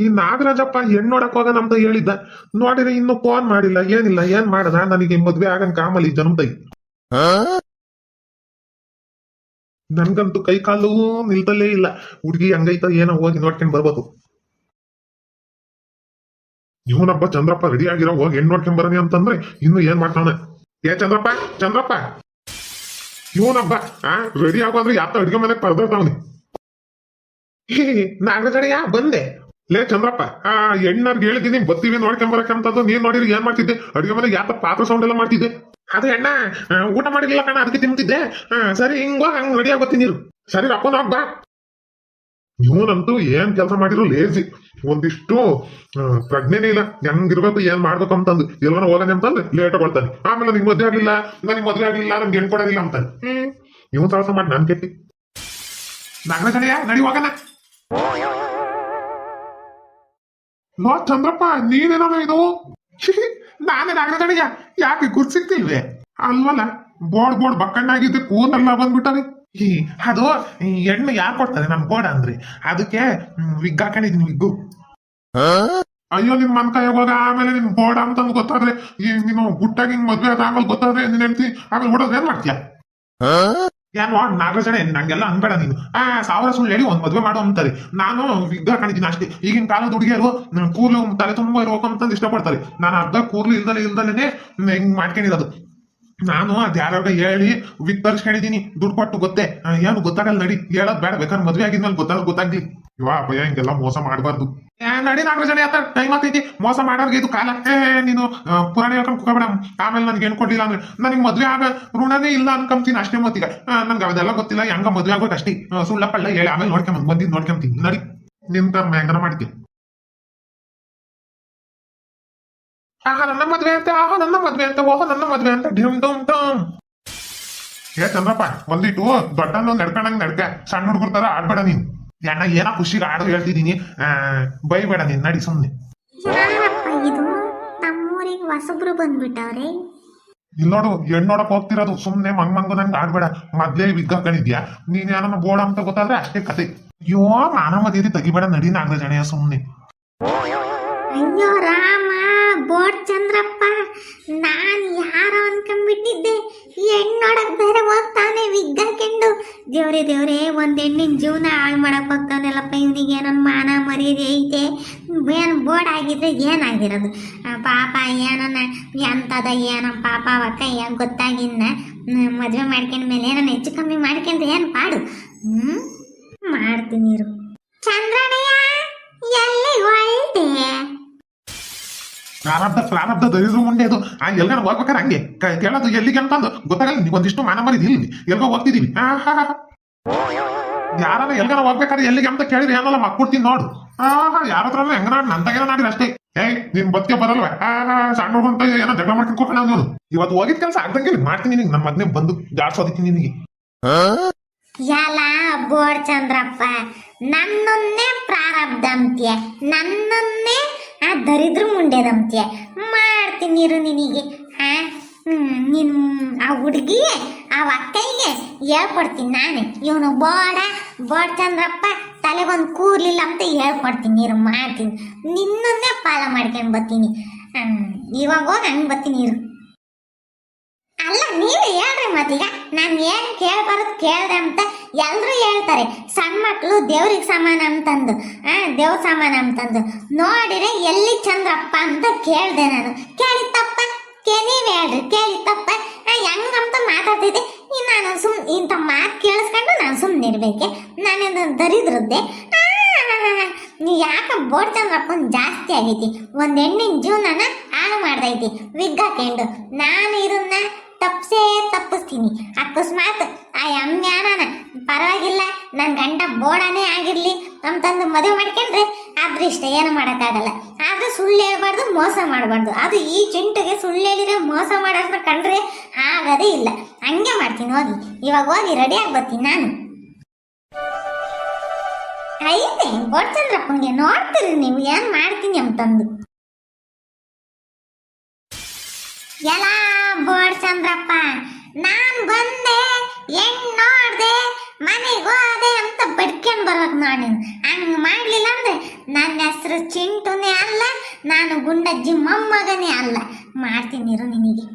ಈ ನಾಗರಾಜಪ್ಪ ಹೆಣ್ಣು ನೋಡಕ್ ಹೋಗೋಣ ಅಂತ ಹೇಳಿದ್ದ. ನೋಡಿದ್ರೆ ಇನ್ನು ಫೋನ್ ಮಾಡಿಲ್ಲ, ಏನಿಲ್ಲ. ಏನ್ ಮಾಡದ, ನನಗೆ ಮದ್ವೆ ಆಗನ್ ಕಾಮಲ್ಲಿ ಜನ್ಮದೈ. ನನ್ಗಂತೂ ಕೈ ಕಾಲು ನಿಲ್ತಲೇ ಇಲ್ಲ. ಹುಡ್ಗಿ ಹಂಗೈತ ಏನೋ, ಹೋಗಿ ನೋಡ್ಕೊಂಡ್ ಬರ್ಬೋದು. ಇವನಬ್ಬ ಚಂದ್ರಪ್ಪ ರೆಡಿ ಆಗಿರೋ, ಹೋಗಿ ಹೆಣ್ಣು ನೋಡ್ಕೊಂಡ್ ಬರನಿ ಅಂತಂದ್ರೆ ಇನ್ನು ಏನ್ ಮಾಡ್ತಾನೆ. ಏ ಚಂದ್ರಪ್ಪ, ಚಂದ್ರಪ್ಪ, ಇವನಬ್ಬ ರೆಡಿ ಆಗೋ ಅಂದ್ರೆ ಯಾತ ಅಡ್ಗೆ ಮನೆಗೆ ಪರದಾಡ್ತಾವನಿ. ನಾಗರಾಜಯ್ಯ ಬಂದೆ. ಲೇ ಚಂದ್ರಪ್ಪ, ಹೆಣ್ಣರ್ಗೆ ಹೇಳಿದ್ದೀನಿ ಬತ್ತೀವಿ ನೋಡ್ಕೊಂಡ್ ಬರಕಂತದ್ದು. ನೀನ್ ನೋಡಿರಿ ಏನ್ ಮಾಡ್ತಿದ್ದೆ ಅಡ್ಗೆ ಮನೆಗೆ? ಯಾತ ಪಾತ್ರ ಸೌಂಡ್ ಎಲ್ಲ ಮಾಡ್ತಿದ್ದೆ? ಅದು ಅಣ್ಣ ಊಟ ಮಾಡಿರ್ಲಿಲ್ಲ ಕಣ, ಅದಕ್ಕೆ ತಿಂತಿದ್ದೆ. ಸರಿ ಹಿಂಗ ಹಂಗ್ ರೆಡಿ ಆಗೋತೀನಿ ನೀರು. ಸರಿ ಅಪ್ಪನ ಹಬ್ಬ. ಇವನಂತೂ ಏನ್ ಕೆಲಸ ಮಾಡಿದ್ರು ಲೇಜಿ. ಒಂದಿಷ್ಟು ಪ್ರಜ್ಞೆನೇ ಇಲ್ಲ, ಹೆಂಗಿರ್ಬೇಕು ಏನ್ ಮಾಡ್ಬೇಕು ಅಂತಂದು. ಎಲ್ಲಾನ ಹೋಗನೆ ಅಂತಂದ್ರೆ ಲೇಟ್ ಕೊಡ್ತಾನೆ. ಆಮೇಲೆ ನಿಂಗೆ ಮದ್ವೆ ಆಗ್ಲಿಲ್ಲ, ನನಗೆ ಮದ್ವೆ ಆಗ್ಲಿಲ್ಲ, ನನ್ಗೆ ಹೆಣ್ ಕೊಡೋದಿಲ್ಲ ಅಂತಾನೆ. ಇವನ್ ಸಾಹಸ ಮಾಡಿ ನಾನ್ ಕೆಟ್ಟಿ. ನಾಗರಾಜಯ್ಯ ನಡಿ ಹೋಗಣ. ಲೋ ಚಂದ್ರಪ್ಪ, ನೀನೇನೋ ಇದು? ನಾನೇ ನಾಗರಾಜಯ್ಯ. ಯಾಕೆ ಗುರ್ತು ಸಿಗ್ತಿಲ್ವೇ? ಅಲ್ವಲ್ಲ, ಬೋರ್ಡ್ ಬಕ್ಕಣ್ಣಾಗಿದ್ದೆ ಕೂದಲ್ಲ ಬಂದ್ಬಿಟ್ಟವೆ. ಅದು ಹೆಣ್ಣು ಯಾರು ಕೊಡ್ತಾರೆ ನನ್ ಬೋಡ ಅಂದ್ರೆ? ಅದಕ್ಕೆ ವಿಗ್ ಹಾಕೊಂಡಿದೀನಿ, ವಿಗ್ಗು. ಅಯ್ಯೋ ನಿಮ್ ಮನ್ ಕೈ ಹೋಗ, ಆಮೇಲೆ ನಿಮ್ ಬೋಡ ಅಂತಂದು ಗೊತ್ತಾದ್ರೆ, ನೀನು ಗುಟ್ಟಾಗಿ ಮದ್ವೆ ಆಮೇಲೆ ಗೊತ್ತಾದ್ರೆ ನೀನ್ ಹೇಳ್ತಿ, ಆಮೇಲೆ ಓಡೋದ್ ಏನ್ ಮಾಡ್ತೀಯ? ಏನ್ ನಾಗರಾಜಣ್ಣ, ನಂಗೆಲ್ಲ ಅನ್ಬೇಡ ನೀನು. 1000 ಸುಳ್ಳು ಹೇಳಿ ಒಂದ್ ಮದ್ವೆ ಮಾಡೋ ಅಂತಾರೆ. ನಾನು ವಿಗ್ ಹಾಕೊಂಡಿದ್ದೀನಿ ಅಷ್ಟೇ. ಈಗಿನ ಕಾಲದ ಹುಡುಗಿಯರು ಕೂರ್ಲು ತಲೆ ತುಂಬ ಇರ್ಬೇಕು ಅಂತಂದು ಇಷ್ಟಪಡ್ತಾರೆ. ನಾನು ಅರ್ಧ ಕೂರ್ಲು ಇಲ್ದಲೇನೆ ಹಿಂಗ್ ಮಾಡ್ಕೊಂಡಿರೋದು. ನಾನು ಅದ್ಯಾರ ಹೇಳಿ ವಿಗ್ ತರಿಸ್ಕೊಂಡಿದೀನಿ, ದುಡ್ಡು ಕೊಟ್ಟು. ಗೊತ್ತೇ ಏನು ಗೊತ್ತಾಗಲ್ಲ, ನಡಿ. ಹೇಳೋದ್ ಬೇಡ, ಬೇಕಾದ್ರೆ ಮದ್ವೆ ಆಗಿದ್ಮೇಲೆ ಗೊತ್ತಾಗ್ಲಿ. ಇವಾ ಭಯ, ಹಿಂಗೆಲ್ಲ ಮೋಸ ಮಾಡಬಾರ್ದು. ನಡಿ ನಾಗರಾಜಣ್ಣ, ಆತ ಟೈಮ್ ಆಗ್ತೈತಿ. ಮೋಸ ಮಾಡೋರ್ಗೆ ಇದು ಕಾಲ. ನೀನು ಪುರಾಣ ಹೇಳ್ಕೊಂಡು ಕುಕಬೇಡ. ಆಮೇಲೆ ನನ್ಗೆ ಏನ್ ಕೊಟ್ಟಿಲ್ಲ ಅಂದ್ರೆ ನನಗೆ ಮದ್ವೆ ಆಗ ಋಣನೇ ಇಲ್ಲ ಅನ್ಕೊಂತೀನಿ ಅಷ್ಟೇ. ಮತ್ತೀಗ ನನ್ಗೆ ಅದೆಲ್ಲ ಗೊತ್ತಿಲ್ಲ, ಹೆಂಗ ಮದ್ವೆ ಆಗೋಕ್ ಅಷ್ಟೇ. ಸುಳ್ಳ ಪಳ್ಳ ಹೇಳಿ ಆಮೇಲೆ ಬಂದಿದ್ದು ನೋಡ್ಕೊಂತೀನಿ. ನಡಿ, ನಿನ್ ಕರ್ಮ ಹೆಂಗನ ಮಾಡ್ತೀನಿ. ನನ್ನ ಮದ್ವೆ ಅಂತ, ನನ್ನ ಮದ್ವೆ ಅಂತ, ನನ್ನ ಮದ್ವೆ ಅಂತ, ಢಿಮ್ ಢುಮ್ ಢಮ್. ಏ ಚಂದ್ರಪ್ಪ, ಒಂದಿಟ್ಟು ದೊಡ್ಡನ್ನು ನಡ್ಕೊಂಡಂಗ್ ನಡ್ಕ. ಸಣ್ಣ ಹುಡುಗರ ತರ ಆಡ್ಬೇಡ ನೀನ್. ಅಣ್ಣ ಏನೋ ಖುಷಿಗೆ ಆಡೋ ಹೇಳ್ತಿದ್ದೀನಿ, ಬೈಬೇಡ ನೀನ್. ನಡಿ ಸುಮ್ನೆ. ಇದು ನಮ್ಮೂರಿಗೆ ಹೊಸಬ್ರು ಬಂದ್ಬಿಟ್ಟವ್ರೆ. ಇಲ್ಲಿ ನೋಡು, ಹೆಣ್ಣು ನೋಡಕ್ ಹೋಗ್ತಿರೋದು. ಸುಮ್ನೆ ಮಂಗು ನಂಗೆ ಆಡ್ಬೇಡ. ಮೊದ್ಲೇ ವಿಗ್ ಹಾಕೊಂಡಿದ್ಯಾ ನೀನ್? ಯಾರನ್ನ ಬೋಡ ಅಂತ ಗೊತ್ತಾದ್ರೆ ಅಷ್ಟೇ ಕತೆ. ಅಯ್ಯೋ ಮಾನ ಮದೇರಿ ತೆಗಿಬೇಡ, ನಡಿ ನಾಗರಾಜಣ್ಣ ಸುಮ್ನೆ. ಅಯ್ಯೋ ರಾಮ, ಬೋಡ್ ಚಂದ್ರಪ್ಪ, ನಾನ್ ಯಾರೋ ಅನ್ಕೊಂಡ್ಬಿಟ್ಟಿದ್ದೆ. ಹೆಣ್ಣೊಡಕ್ ಬೇರೆ ಹೋಗ್ತಾನೆ ವಿಗ್ ಹಾಕೊಂಡು. ದೇವ್ರೆ, ಒಂದ್ ಹೆಣ್ಣಿನ ಜೀವನ ಹಾಳು ಮಾಡಕ್ ಹೋಗ್ತಾನೆಲ್ಲಪ್ಪ. ಇವನಿಗೆ ಏನನ್ ಮಾನ ಮರ್ಯಾದೆ ಐತೆ? ಏನ್ ಬೋರ್ಡ್ ಆಗಿದ್ರೆ ಏನಾಗಿರೋದು? ಪಾಪ ಏನನ್ನ ಎಂತದ ಏನೋ ಪಾಪ ಅವಕ್ಕ ಏನ್ ಗೊತ್ತಾಗಿನ್ನ. ಮದ್ವೆ ಮಾಡ್ಕೊಂಡ್ಮೇಲೆ ಏನನ್ನ ಹೆಚ್ಚು ಕಮ್ಮಿ ಮಾಡ್ಕೊಂಡ್ರೆ ಏನ್ ಪಾಡು? ಮಾಡ್ತೀನಿ. ಚಂದ್ರನಯ್ಯ, ಎಲ್ಲಿ ಹೊರಟೆ? ಪ್ರಾರಬ್ಧ ದರಿದ್ರು ಮುಂದೆ ಅದು. ಎಲ್ಗಾನ ಹೋಗ್ಬೇಕಾರೆ ಹಂಗೆ ಕೇಳೋದು ಎಲ್ಲಿಗೆ ಅಂತಂದು ಗೊತ್ತಾಗಲ್ಲ. ನೀವು ಒಂದಿಷ್ಟು ಮಾನ ಮರಿದ್ ಇಲ್ಲಿ ಎಲ್ಗೋ ಹೋಗ್ತಿದೀವಿ. ಯಾರನ್ನ ಎಲ್ಗಾನ ಹೋಗ್ಬೇಕಾದ್ರೆ ಎಲ್ಲಿಗೆ ಅಂತ ಕೇಳಿದ್ರೆ ಏನಲ್ಲ ಮಕ್ಕೊಡ್ತೀನಿ ನೋಡು. ಯಾರತ್ರ ಹೆಂಗ ನಂತಾಗೇನೋ ನಾಡಿದ್ರೆ ಅಷ್ಟೇ. ನಿನ್ ಬದುಕೆ ಬರಲ್ವ? ಸಣ್ಣ ಹುಡುಗಂತ ಏನೋ ಜಗಳ ಮಾಡ್ಕೊಂಡು ಕೂತ್ಕೊಂಡ ನೀನು. ಇವತ್ತು ಹೋಗಿದ್ ಕೆಲಸ ಆಗ್ದಂಗೆ ಮಾಡ್ತೀನಿ. ನಿನಗೆ ನನ್ನ ಮದ್ನೆ ಬಂದು ಜಾಡ್ಸೋದಿತ್ತೀನಿ ನಿನಗೆ. ಎಲ್ಲ ಬೋರ್ಡ್ ಚಂದ್ರಪ್ಪ, ನನ್ನನ್ನೇ ಪ್ರಾರಬ್ಧ ಅಂತ್ಯ, ನನ್ನನ್ನೇ ಆ ದರಿದ್ರ ಮುಂಡೆದಂತ್ಯ ಮಾಡ್ತೀನಿ ನಿನಗೆ. ನೀನು ಆ ಹುಡುಗಿಗೆ, ಆ ಅಕ್ಕಯ್ಯಗೆ ಹೇಳ್ಕೊಡ್ತೀನಿ ನಾನು. ಇವನು ಬೋರ್ಡ್ ಚಂದ್ರಪ್ಪ ತಲೆಗೊಂದು ಕೂರ್ಲಿಲ್ಲ ಅಂತ ಹೇಳ್ಕೊಡ್ತೀನಿ. ಮಾಡ್ತೀನಿ, ನಿನ್ನನ್ನೇ ಪಾಲ ಮಾಡ್ಕೊಂಡು ಬರ್ತೀನಿ. ಇವಾಗ ಹೋಗಿ ಹಂಗೆ ಬರ್ತೀನಿ. ಅಲ್ಲ, ನೀವೇ ಹೇಳ್ರಿ ಮತ್ತೀಗ. ನಾನು ಏನು ಕೇಳ್ಬಾರದು ಕೇಳ್ದೆ ಅಂತ ಎಲ್ರು ಹೇಳ್ತಾರೆ. ಸಣ್ಣ ಮಕ್ಕಳು ದೇವ್ರಿಗೆ ಸಮಾನ ಅಂತಂದು, ದೇವ್ರ ಸಮಾನ ಅಂತಂದು ನೋಡಿರೆ ಎಲ್ಲಿ ಚಂದ್ರಪ್ಪ ಅಂತ ಕೇಳ್ದೆ ನಾನು. ಕೇಳಿತ್ತಪ್ಪ, ನೀವೇ ಹೇಳ್ರಿ, ಕೇಳಿತ್ತಪ್ಪ. ಹೆಂಗಂತ ಮಾತಾಡ್ತಿದ್ದೆ. ನಾನು ಇಂಥ ಮಾತು ಕೇಳಿಸ್ಕೊಂಡು ನಾನು ಸುಮ್ಮನೆ ಇರ್ಬೇಕೆ? ನಾನೇನು ದರಿದ್ರದ್ದೆ? ಯಾಕೆ ಬೋರ್ಡ್ ಚಂದ್ರಪ್ಪನ ಜಾಸ್ತಿ ಆಗೈತಿ. ಒಂದ್ ಹೆಣ್ಣಿನ ಜೀವನನ ಹಾಳು ಮಾಡ್ದೈತಿ ವಿಗ್ ಹಾಕೊಂಡು. ನಾನು ಇದನ್ನ ತಪ್ಪಿಸ್ತೀನಿ. ಅಕಸ್ಮಾತ್ ಆ ಅಮ್ಯಾನ ಪರವಾಗಿಲ್ಲ, ನನ್ನ ಗಂಡ ಬೋಡನೇ ಆಗಿರ್ಲಿ ಅಂತಂದು ಮದುವೆ ಮಾಡ್ಕೊಂಡ್ರೆ ಅದೃಷ್ಟ, ಏನು ಮಾಡೋಕ್ಕಾಗಲ್ಲ. ಆದ್ರೆ ಸುಳ್ಳು ಹೇಳ್ಬಾರ್ದು, ಮೋಸ ಮಾಡಬಾರ್ದು. ಅದು ಈ ಚಿಂಟಿಗೆ ಸುಳ್ಳು ಹೇಳಿದ್ರೆ ಮೋಸ ಮಾಡೋದನ್ನ ಕಂಡ್ರೆ ಆಗದೇ ಇಲ್ಲ. ಹಂಗೆ ಮಾಡ್ತೀನಿ. ಹೋಗಿ ಇವಾಗ ಹೋಗಿ ರೆಡಿ ಆಗಿ ಬರ್ತೀನಿ ನಾನು. ಐತೆ ಬೋರ್ಡ್ ಚಂದ್ರಪ್ಪನಿಗೆ ನೋಡ್ತೀರಿ ನೀವು ಏನ್ ಮಾಡ್ತೀನಿ ಅಂತಂದು. ಎಲ್ಲ ಬೋರ್ಡ್ ಚಂದ್ರಪ್ಪ, ನಾನ್ ಬಂದೆ ಹೆಣ್ ನೋಡ್ದೆ ಮನೆಗೆ ಹೋದೆ ಅಂತ ಬಡ್ಕೊಂಡ್ ಬರ್ಬೇಕು ನೋಡಿ ನೀನು. ಹಂಗ್ ಮಾಡ್ಲಿಲ್ಲ ಅಂದ್ರೆ ನನ್ನ ಹೆಸರು ಚಿಂಟುನೇ ಅಲ್ಲ, ನಾನು ಗುಂಡಜ್ಜಿ ಮೊಮ್ಮಗನೇ ಅಲ್ಲ. ಮಾಡ್ತೀನಿ ಇರು ನಿನಗೆ.